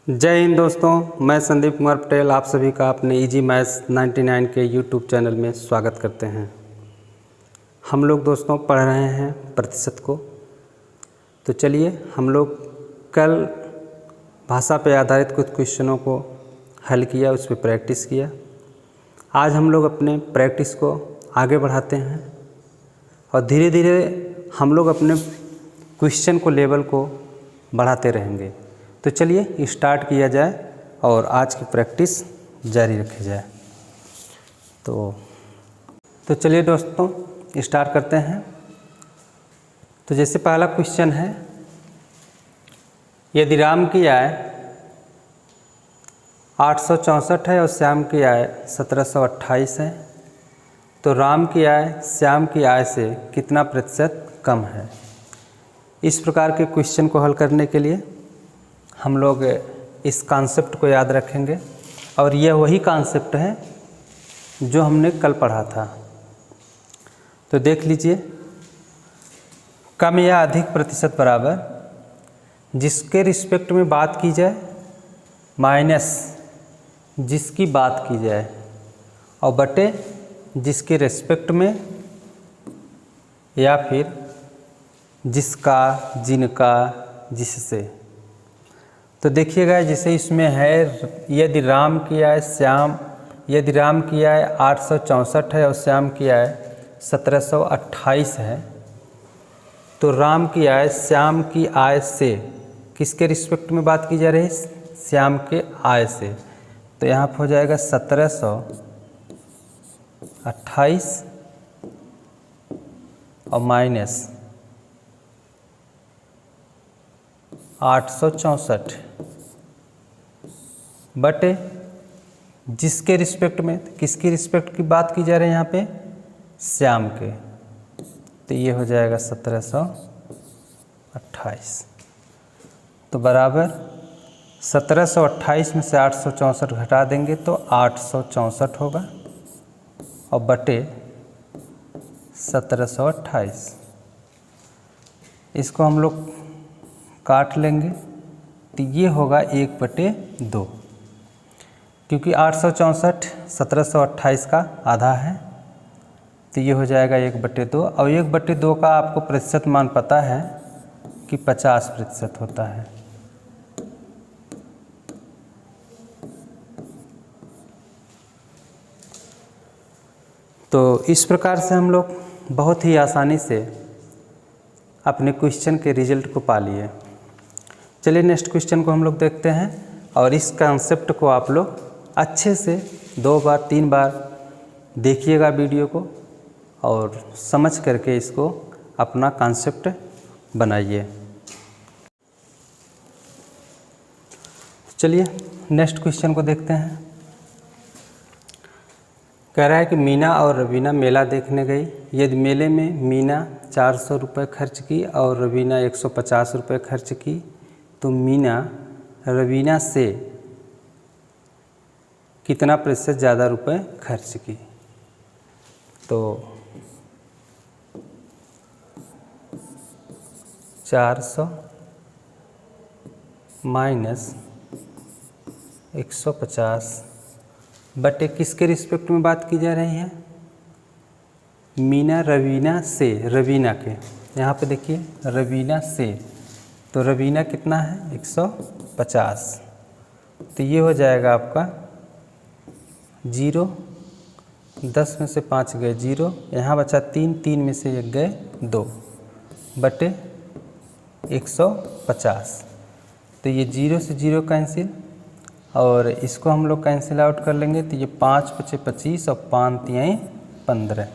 जय हिंद दोस्तों, मैं संदीप कुमार पटेल आप सभी का अपने इजी मैथ्स 99 के यूट्यूब चैनल में स्वागत करते हैं। हम लोग दोस्तों पढ़ रहे हैं प्रतिशत को। तो चलिए हम लोग कल भाषा पे आधारित कुछ क्वेश्चनों को हल किया, उस पर प्रैक्टिस किया। आज हम लोग अपने प्रैक्टिस को आगे बढ़ाते हैं और धीरे धीरे हम लोग अपने क्वेश्चन को लेवल को बढ़ाते रहेंगे। तो चलिए स्टार्ट किया जाए और आज की प्रैक्टिस जारी रखी जाए। तो चलिए दोस्तों स्टार्ट करते हैं। तो जैसे पहला क्वेश्चन है, यदि राम की आय 864 है और श्याम की आय 1728 है, तो राम की आय श्याम की आय से कितना प्रतिशत कम है। इस प्रकार के क्वेश्चन को हल करने के लिए हम लोग इस कॉन्सेप्ट को याद रखेंगे और यह वही कॉन्सेप्ट है जो हमने कल पढ़ा था। तो देख लीजिए, कम या अधिक प्रतिशत बराबर जिसके रिस्पेक्ट में बात की जाए माइनस जिसकी बात की जाए और बटे जिसके रिस्पेक्ट में या फिर जिसका, जिनका, जिससे। तो देखिएगा जैसे इसमें है, यदि राम की आय 864 है और श्याम की आय 1728 है, तो राम की आय श्याम की आय से किसके रिस्पेक्ट में बात की जा रही है, श्याम के आय से। तो यहाँ पर हो जाएगा 1728 और माइनस 864 बटे जिसके रिस्पेक्ट में, किसकी रिस्पेक्ट की बात की जा रही है यहाँ पे, श्याम के। तो ये हो जाएगा 1728। तो बराबर 1728 में से 864 घटा देंगे तो 864 होगा और बटे 1728। इसको हम लोग काट लेंगे तो ये होगा 1/2, क्योंकि 864 1728 का आधा है। तो ये हो जाएगा 1/2 और 1/2 का आपको प्रतिशत मान पता है कि 50% होता है। तो इस प्रकार से हम लोग बहुत ही आसानी से अपने क्वेश्चन के रिजल्ट को पा लिए। चलिए नेक्स्ट क्वेश्चन को हम लोग देखते हैं और इस कॉन्सेप्ट को आप लोग अच्छे से 2 बार 3 बार देखिएगा वीडियो को और समझ करके इसको अपना कॉन्सेप्ट बनाइए। चलिए नेक्स्ट क्वेश्चन को देखते हैं। कह रहा है कि मीना और रवीना मेला देखने गई। यदि मेले में मीना 400 रुपये खर्च की और रवीना 150 रुपये खर्च की, तो मीना रवीना से कितना प्रतिशत ज़्यादा रुपए खर्च की। तो 400 माइनस 150 बटे किसके रिस्पेक्ट में बात की जा रही है, मीना रवीना से, रवीना के। यहाँ पे देखिए रवीना से, तो रवीना कितना है 150। तो ये हो जाएगा आपका 0, 10 में से 5 गए 0, यहाँ बचा 3, 3 में से 1 गए 2 बटे 150। तो ये 0 से 0 कैंसिल और इसको हम लोग कैंसिल आउट कर लेंगे। तो ये 5 × 5 = 25 और 5 × 3 = 15।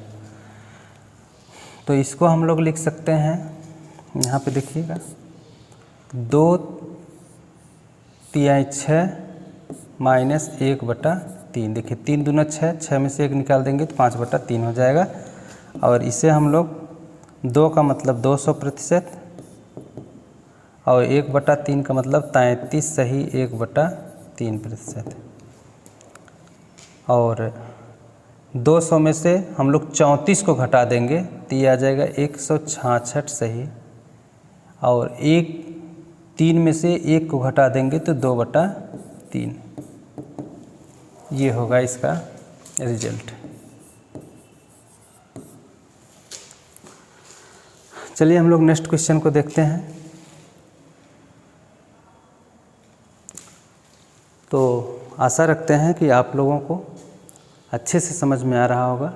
तो इसको हम लोग लिख सकते हैं, यहाँ पे देखिएगा 2 × 6 माइनस 1/3। देखिए 3 दूना 6, 6 में से 1 निकाल देंगे तो 5/3 हो जाएगा। और इसे हम लोग 2 का मतलब 200% और 1/3 का मतलब 33 सही 1/3%। और 200 में से हम लोग 34 को घटा देंगे तो ये आ जाएगा 166 सही और 1 3 में से 1 को घटा देंगे तो 2/3, ये होगा इसका रिजल्ट। चलिए हम लोग नेक्स्ट क्वेश्चन को देखते हैं। तो आशा रखते हैं कि आप लोगों को अच्छे से समझ में आ रहा होगा।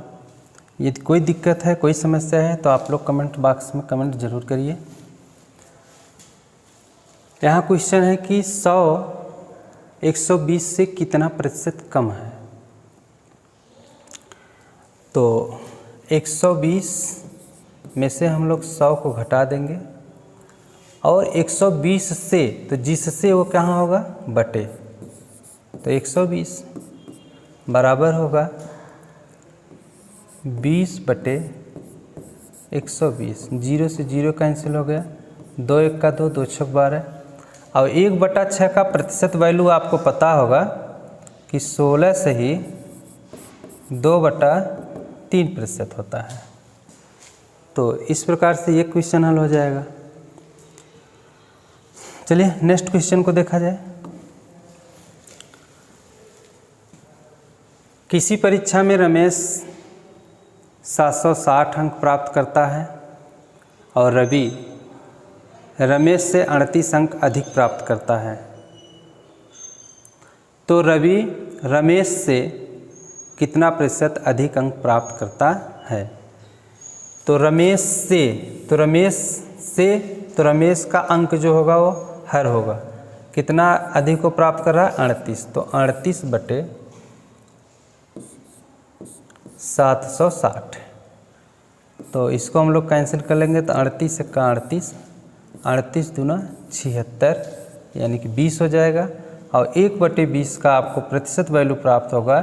यदि कोई दिक्कत है, कोई समस्या है तो आप लोग कमेंट बॉक्स में कमेंट ज़रूर करिए। यहाँ क्वेश्चन है कि 100 120 से कितना प्रतिशत कम है। तो 120 में से हम लोग 100 को घटा देंगे और 120 से, तो जिससे वो कहाँ होगा, बटे, तो 120 बराबर होगा 20/120। 0 से 0 कैंसिल हो गया, 2 1 का 2, 2 6 12। और 1/6 का प्रतिशत वैल्यू आपको पता होगा कि 16 से ही 2/3% होता है। तो इस प्रकार से ये क्वेश्चन हल हो जाएगा। चलिए नेक्स्ट क्वेश्चन को देखा जाए। किसी परीक्षा में रमेश 760 अंक प्राप्त करता है और रवि रमेश से 38 अंक अधिक प्राप्त करता है। तो रवि रमेश से कितना प्रतिशत अधिक अंक प्राप्त करता है। तो रमेश का अंक जो होगा वो हर होगा, कितना अधिक को प्राप्त कर रहा है, 38। तो 38/760। तो इसको हम लोग कैंसिल कर लेंगे तो 38 से का 38, 38 दूना 76, यानी कि 20 हो जाएगा। और 1/20 का आपको प्रतिशत वैल्यू प्राप्त होगा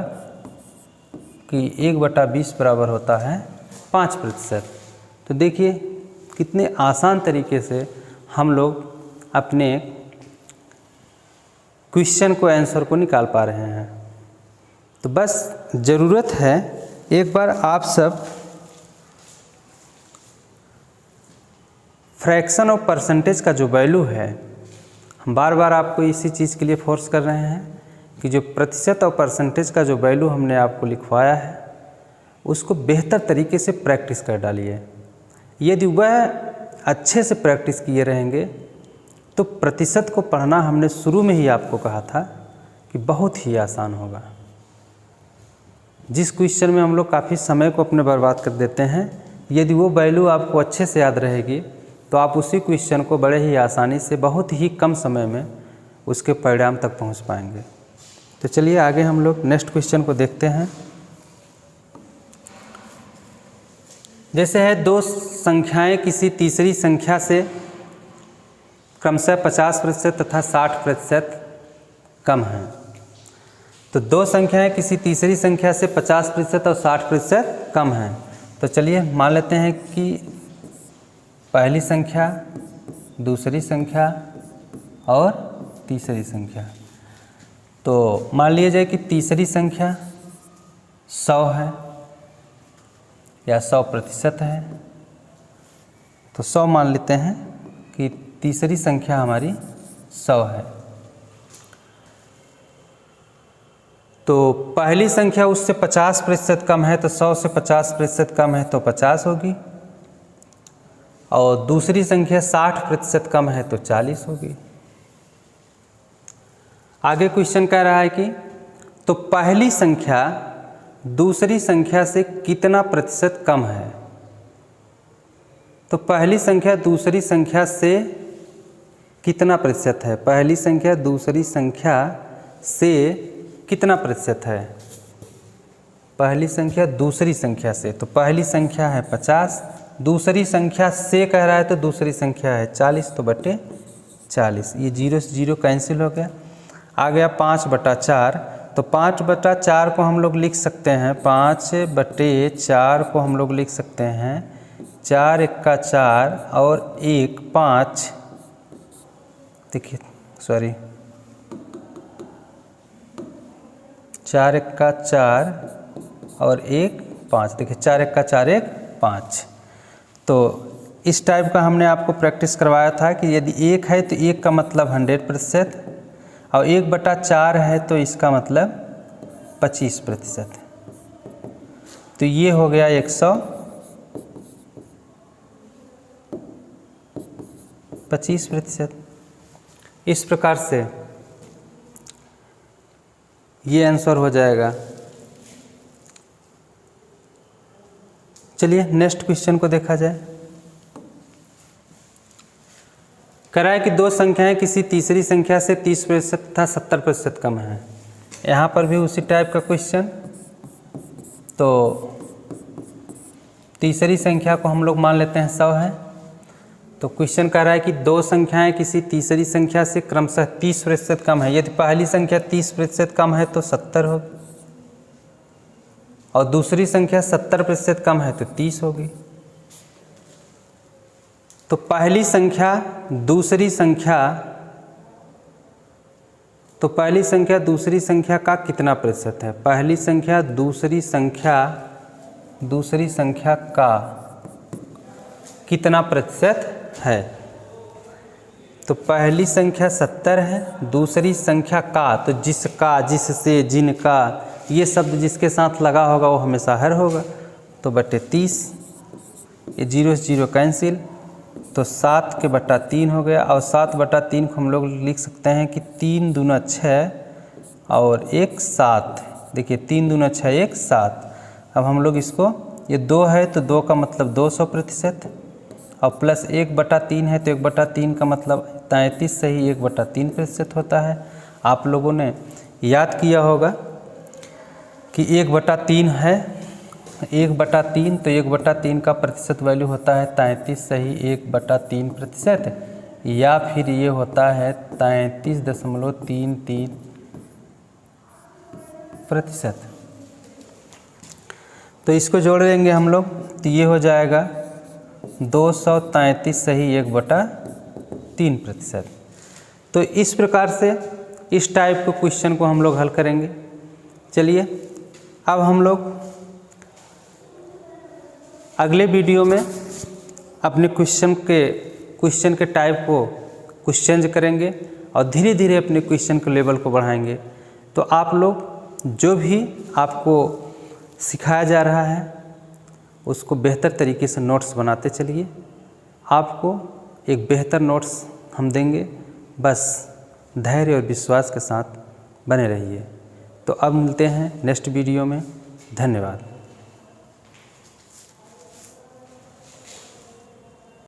कि 1/20 बराबर होता है 5%। तो देखिए कितने आसान तरीके से हम लोग अपने क्वेश्चन को, आंसर को निकाल पा रहे हैं। तो बस ज़रूरत है एक बार आप सब फ्रैक्शन और परसेंटेज का जो वैल्यू है, हम बार बार आपको इसी चीज़ के लिए फोर्स कर रहे हैं कि जो प्रतिशत और परसेंटेज का जो वैल्यू हमने आपको लिखवाया है उसको बेहतर तरीके से प्रैक्टिस कर डालिए। यदि वह अच्छे से प्रैक्टिस किए रहेंगे तो प्रतिशत को पढ़ना हमने शुरू में ही आपको कहा था कि बहुत ही आसान होगा। जिस क्वेश्चन में हम लोग काफ़ी समय को अपने बर्बाद कर देते हैं, यदि वो वैल्यू आपको अच्छे से याद रहेगी तो आप उसी क्वेश्चन को बड़े ही आसानी से बहुत ही कम समय में उसके परिणाम तक पहुंच पाएंगे। तो चलिए आगे हम लोग नेक्स्ट क्वेश्चन को देखते हैं। जैसे है 2 संख्याएं किसी तीसरी संख्या से क्रमशः 50% तथा 60% कम हैं। तो 2 संख्याएं किसी तीसरी संख्या से 50% और 60% कम हैं। तो चलिए मान लेते हैं कि पहली संख्या, दूसरी संख्या और तीसरी संख्या। तो मान लिया जाए कि तीसरी संख्या 100 है या 100% है। तो 100 मान लेते हैं कि तीसरी संख्या हमारी 100 है। तो पहली संख्या उससे 50% कम है, तो 100 से 50% कम है तो 50 होगी। और दूसरी संख्या 60% कम है तो 40 होगी। आगे क्वेश्चन कह रहा है कि तो पहली संख्या दूसरी संख्या से कितना प्रतिशत कम है। तो पहली संख्या दूसरी संख्या से कितना प्रतिशत है, पहली संख्या दूसरी संख्या से कितना प्रतिशत है, पहली संख्या दूसरी संख्या से। तो पहली संख्या है 50, दूसरी संख्या से कह रहा है तो दूसरी संख्या है 40, तो बटे 40। ये 0 से 0 कैंसिल हो गया, आ गया 5/4। तो 5/4 को हम लोग लिख सकते हैं, 5/4 को हम लोग लिख सकते हैं 4 1 का 4 और 1 5, देखिए सॉरी 4 1 का 4 और 1 5, देखिए 4 1 का 4 1 5। तो इस टाइप का हमने आपको प्रैक्टिस करवाया था कि यदि 1 है तो 1 का मतलब 100% और 1/4 है तो इसका मतलब 25%। तो ये हो गया 125%। इस प्रकार से ये आंसर हो जाएगा। चलिए नेक्स्ट क्वेश्चन को देखा जाए। कह रहा है कि दो संख्याएं किसी तीसरी संख्या से 30% तथा 70% कम है। यहाँ पर भी उसी टाइप का क्वेश्चन। तो तीसरी संख्या को हम लोग मान लेते हैं 100 है। तो क्वेश्चन कह रहा है कि दो संख्याएं किसी तीसरी संख्या से क्रमशः 30% कम है। यदि पहली संख्या 30% कम है तो 70 होगी और दूसरी संख्या 70% कम है तो 30 होगी। तो पहली संख्या दूसरी संख्या का कितना प्रतिशत है? पहली संख्या दूसरी संख्या का कितना प्रतिशत है? तो पहली संख्या 70 है, दूसरी संख्या का, तो जिसका, जिससे, जिनका, ये शब्द जिसके साथ लगा होगा वो हमेशा हर होगा। तो बटे 30, ये 0 से 0 कैंसिल, तो 7 के बटा 3 हो गया। और 7/3 को हम लोग लिख सकते हैं कि 3 दूना 6 और 1 7। देखिए 3 दूना 6 1 7। अब हम लोग इसको, ये 2 है तो 2 का मतलब 200% और प्लस 1/3 है तो 1/3 का मतलब 33 से ही 1/3% होता है। आप लोगों ने याद किया होगा कि 1/3 है, 1/3 तो 1/3 का प्रतिशत वैल्यू होता है 33 से ही 1/3%, या फिर ये होता है 33.33%। तो इसको जोड़ लेंगे हम लोग तो ये हो जाएगा 233 से ही 1/3%। तो इस प्रकार से इस टाइप के क्वेश्चन को हम लोग हल करेंगे। चलिए अब हम लोग अगले वीडियो में अपने क्वेश्चन के टाइप को क्वेश्चन करेंगे और धीरे धीरे अपने क्वेश्चन के लेवल को बढ़ाएंगे। तो आप लोग जो भी आपको सिखाया जा रहा है उसको बेहतर तरीके से नोट्स बनाते चलिए। आपको एक बेहतर नोट्स हम देंगे, बस धैर्य और विश्वास के साथ बने रहिए। तो अब मिलते हैं नेक्स्ट वीडियो में। धन्यवाद।